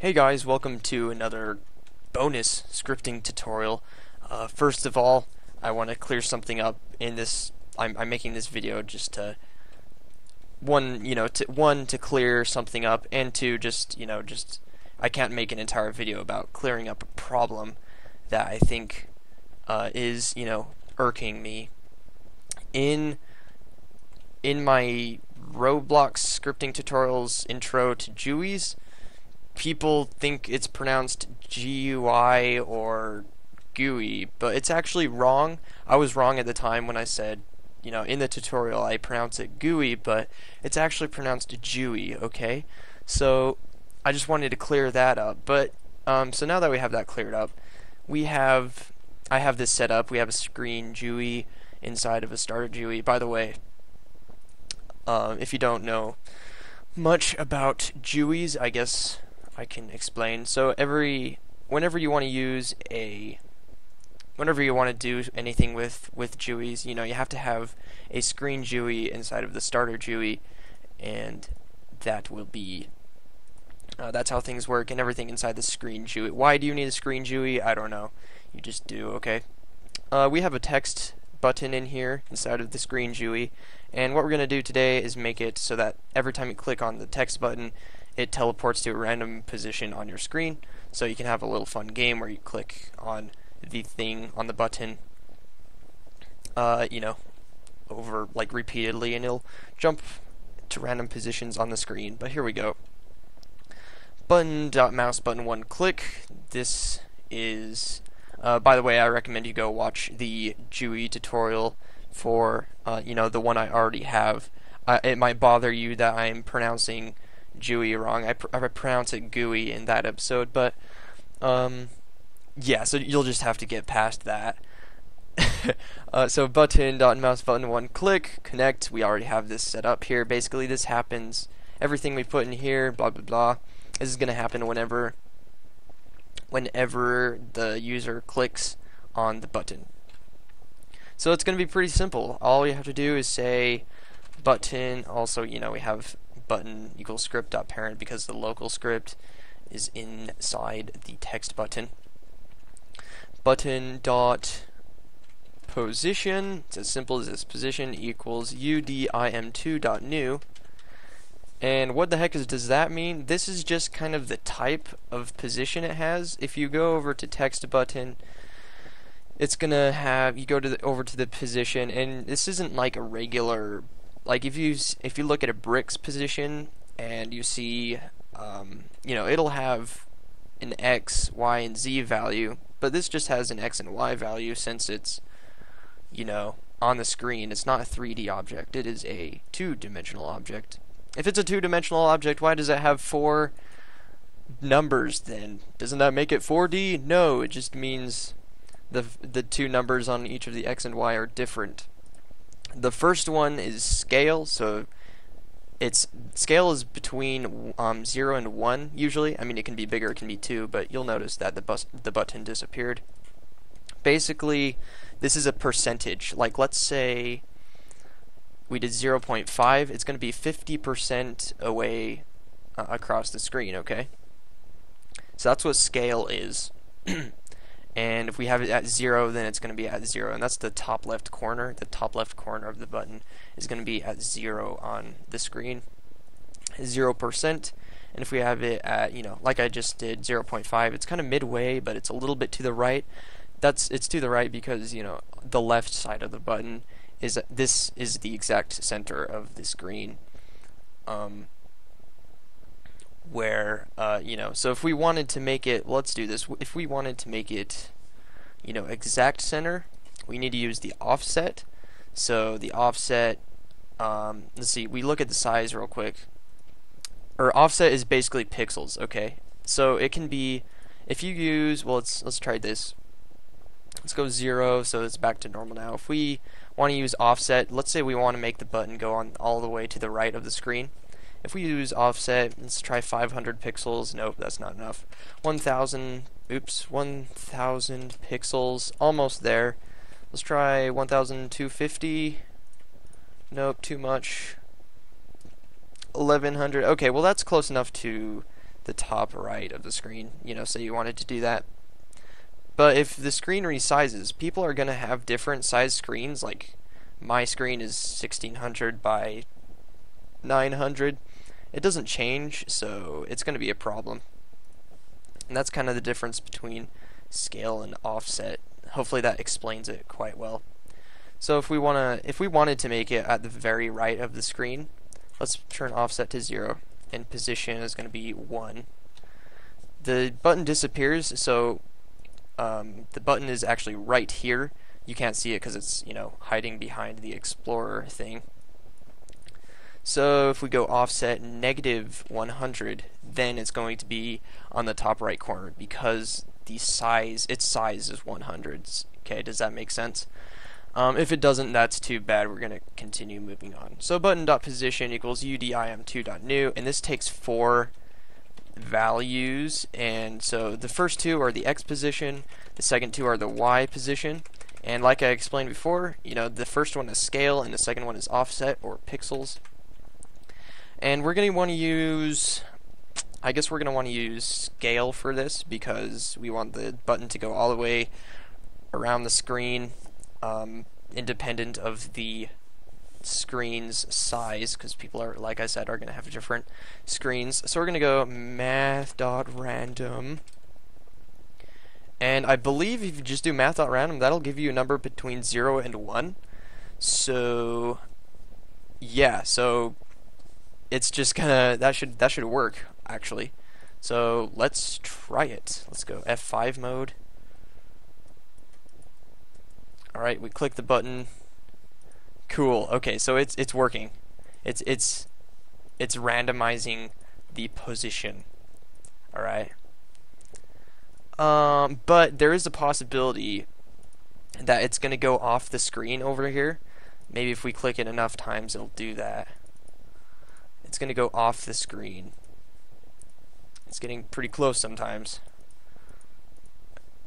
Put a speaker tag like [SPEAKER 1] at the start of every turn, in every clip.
[SPEAKER 1] Hey guys, welcome to another bonus scripting tutorial. First of all, I want to clear something up in this. I'm making this video just to one to clear something up, and two just I can't make an entire video about clearing up a problem that I think is irking me in my Roblox scripting tutorials intro to Jooey's. People think it's pronounced GUI or Gooey, but it's actually wrong. I was wrong at the time when I said, in the tutorial I pronounce it Gooey, but it's actually pronounced Jooey, okay? So I just wanted to clear that up. But so now that we have that cleared up, I have this set up. We have a screen Jooey inside of a starter Jooey. By the way, if you don't know much about Jooey's, I guess I can explain. So whenever you want to do anything with Jooey's, you have to have a screen Jooey inside of the starter Jooey, and that will be that's how things work, and everything inside the screen Jooey. Why do you need a screen Jooey? I don't know. You just do, okay? We have a text button in here inside of the screen Jooey, and what we're going to do today is make it so that every time you click on the text button, it teleports to a random position on your screen, so you can have a little fun game where you click on the thing on the button, over like repeatedly, and it'll jump to random positions on the screen. But here we go. Button.mouse button one click. This is, by the way, I recommend you go watch the Jooey tutorial for, the one I already have. It might bother you that I'm pronouncing Jooey wrong. I pronounce it Gooey in that episode, but yeah, so you'll just have to get past that. So button.mouse button one click connect. We already have this set up here. Basically, this happens. Everything we put in here, blah blah blah. This is gonna happen whenever the user clicks on the button. So it's gonna be pretty simple. All you have to do is say button. Also, we have button equals script.parent because the local script is inside the text button. Button dot position, it's as simple as this, position equals udim2.new. And what the heck does that mean? This is just kind of the type of position it has. If you go over to text button, it's gonna have, you go to over to the position, and this isn't like a regular, like if you look at a brick's position and you see, it'll have an X, Y, and Z value, but this just has an X and Y value since it's, on the screen. It's not a 3D object. It is a two-dimensional object. If it's a two-dimensional object, why does it have 4 numbers then? Doesn't that make it 4D? No, it just means the two numbers on each of the X and Y are different. The first one is scale, so scale is between 0 and 1 usually. I mean, it can be bigger, it can be 2, but you'll notice that the button disappeared. Basically, this is a percentage. Like, let's say we did 0.5, it's going to be 50% away across the screen, okay? So that's what scale is. And if we have it at 0, then it's going to be at 0, and that's the top left corner. The top left corner of the button is going to be at 0 on the screen, 0%. And if we have it at, like I just did, 0.5, it's kind of midway, but it's a little bit to the right. It's to the right because, the left side of the button is the exact center of the screen. So if we wanted to make it, let's do this. If we wanted to make it, exact center, we need to use the offset. So the offset, let's see, we look at the size real quick. Or offset is basically pixels, okay? So it can be, if you use, well, let's try this. Let's go 0, so it's back to normal now. If we want to use offset, let's say we want to make the button go on all the way to the right of the screen. If we use offset, let's try 500 pixels. Nope, that's not enough. 1,000 pixels, almost there. Let's try 1,250. Nope, too much. 1,100. Okay, well that's close enough to the top right of the screen, you know, say you wanted to do that. But if the screen resizes, people are going to have different size screens. Like my screen is 1600 by 900. It doesn't change, so it's going to be a problem. And that's kind of the difference between scale and offset. Hopefully that explains it quite well. So if we wanted to make it at the very right of the screen, let's turn offset to 0, and position is going to be 1. The button disappears, so the button is actually right here. You can't see it because it's, you know, hiding behind the Explorer thing. So if we go offset -100, then it's going to be on the top right corner because its size is 100. Okay, does that make sense? If it doesn't, that's too bad. We're going to continue moving on. So button.position equals udim2.new, and this takes 4 values, and so the first 2 are the X position, the second 2 are the Y position, and like I explained before, you know, the first one is scale and the second one is offset or pixels. And we're going to want to use, I guess we're going to want to use scale for this because we want the button to go all the way around the screen, independent of the screen's size, because people are, like I said, are going to have different screens. So we're going to go math.random, and I believe if you just do math.random, that'll give you a number between 0 and 1. So yeah, so it's just gonna, that should work actually. So let's try it. Let's go F5 mode. Alright, we click the button. Cool. Okay, so it's working. It's randomizing the position. Alright. But there is a possibility that it's gonna go off the screen over here. Maybe if we click it enough times it'll do that. It's gonna go off the screen. It's getting pretty close sometimes.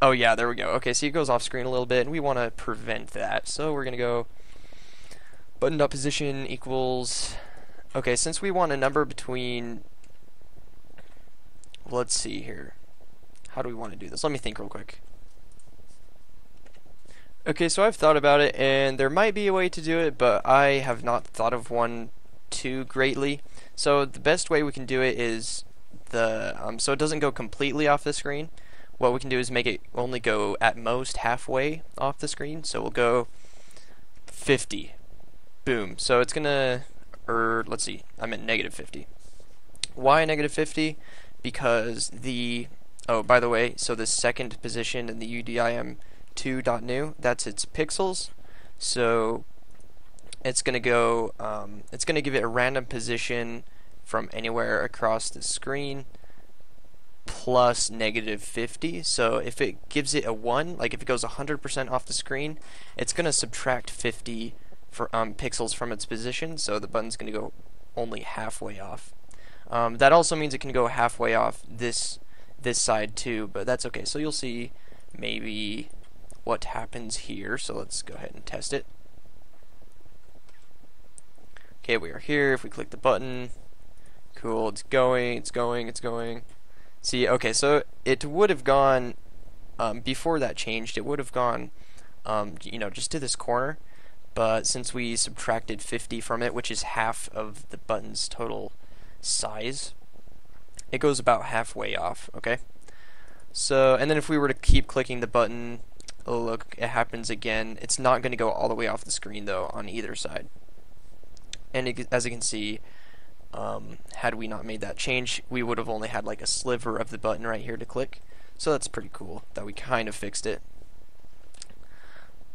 [SPEAKER 1] Oh yeah, there we go. Okay, so it goes off screen a little bit, and we want to prevent that. So we're gonna go button.position equals. Okay, since we want a number between. Let's see here. How do we want to do this? Let me think real quick. Okay, so I've thought about it, and there might be a way to do it, but I have not thought of one too greatly. So the best way we can do it is so it doesn't go completely off the screen. What we can do is make it only go at most halfway off the screen. So we'll go 50. Boom. So it's gonna, or let's see, I meant -50. Why -50? Because oh, by the way, so the second position in the udim2.new, that's its pixels. So it's gonna go, it's gonna give it a random position from anywhere across the screen plus -50. So if it gives it a 1, like if it goes 100% off the screen, it's gonna subtract 50 for pixels from its position. So the button's gonna go only halfway off. That also means it can go halfway off this side too, but that's okay. So you'll see maybe what happens here. So let's go ahead and test it. Okay, we are here. If we click the button, cool, it's going. See, okay, so it would have gone, before that changed, it would have gone, you know, just to this corner, but since we subtracted 50 from it, which is half of the button's total size, it goes about halfway off, okay? So, and then if we were to keep clicking the button, oh look, it happens again. It's not going to go all the way off the screen, though, on either side. And as you can see, had we not made that change, we would have only had like a sliver of the button right here to click. So that's pretty cool that we kind of fixed it.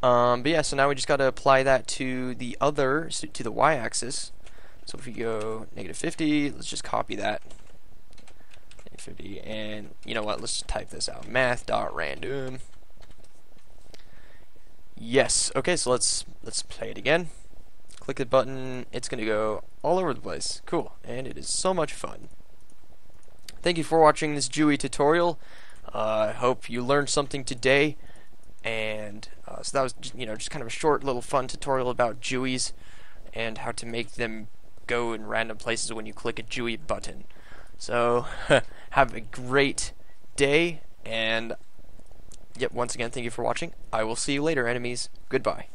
[SPEAKER 1] But yeah, so now we just got to apply that to the to the y-axis. So if we go -50, let's just copy that. -50, and you know what? Let's just type this out. Math.random. Yes. Okay, so let's play it again. Click the button. It's gonna go all over the place. Cool, and it is so much fun. Thank you for watching this Jooey tutorial. I hope you learned something today. And so that was, you know, just kind of a short little fun tutorial about Jooeys and how to make them go in random places when you click a Jooey button. So Have a great day, and yep, once again, thank you for watching. I will see you later, enemies. Goodbye.